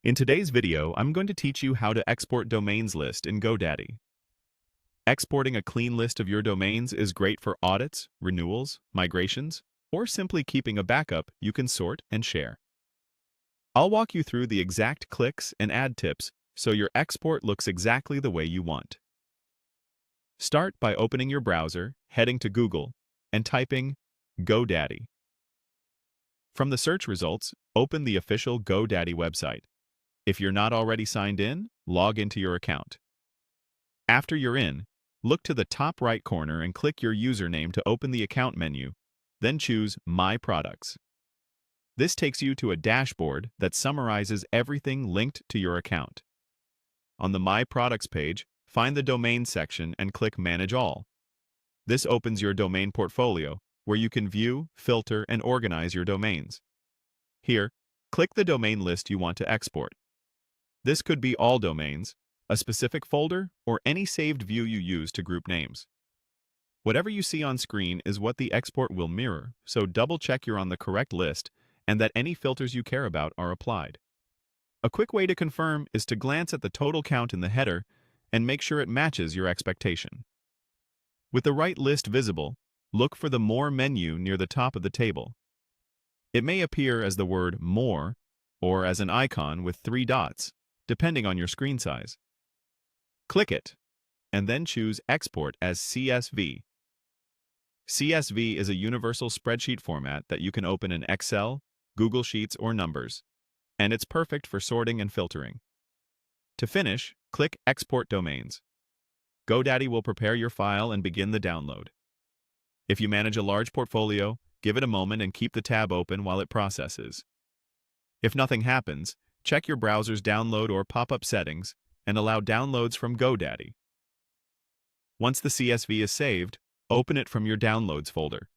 In today's video, I'm going to teach you how to export domains list in GoDaddy. Exporting a clean list of your domains is great for audits, renewals, migrations, or simply keeping a backup you can sort and share. I'll walk you through the exact clicks and add tips so your export looks exactly the way you want. Start by opening your browser, heading to Google, and typing GoDaddy. From the search results, open the official GoDaddy website. If you're not already signed in, log into your account. After you're in, look to the top right corner and click your username to open the account menu, then choose My Products. This takes you to a dashboard that summarizes everything linked to your account. On the My Products page, find the Domain section and click Manage All. This opens your domain portfolio, where you can view, filter, and organize your domains. Here, click the domain list you want to export. This could be all domains, a specific folder, or any saved view you use to group names. Whatever you see on screen is what the export will mirror, so double-check you're on the correct list and that any filters you care about are applied. A quick way to confirm is to glance at the total count in the header and make sure it matches your expectation. With the right list visible, look for the More menu near the top of the table. It may appear as the word More or as an icon with 3 dots, depending on your screen size. Click it, and then choose Export as CSV. CSV is a universal spreadsheet format that you can open in Excel, Google Sheets, or Numbers, and it's perfect for sorting and filtering. To finish, click Export Domains. GoDaddy will prepare your file and begin the download. If you manage a large portfolio, give it a moment and keep the tab open while it processes. If nothing happens, check your browser's download or pop-up settings and allow downloads from GoDaddy. Once the CSV is saved, open it from your Downloads folder.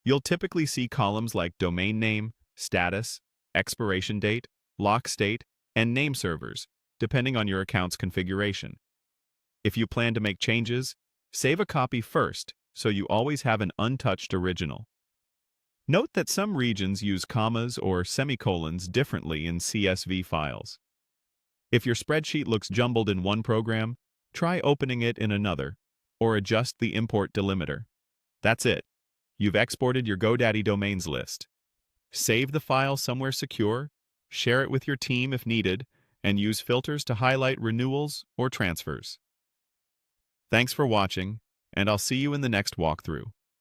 You'll typically see columns like domain name, status, expiration date, lock state, and name servers, depending on your account's configuration. If you plan to make changes, save a copy first so you always have an untouched original. Note that some regions use commas or semicolons differently in CSV files. If your spreadsheet looks jumbled in one program, try opening it in another, or adjust the import delimiter. That's it. You've exported your GoDaddy domains list. Save the file somewhere secure, share it with your team if needed, and use filters to highlight renewals or transfers. Thanks for watching, and I'll see you in the next walkthrough.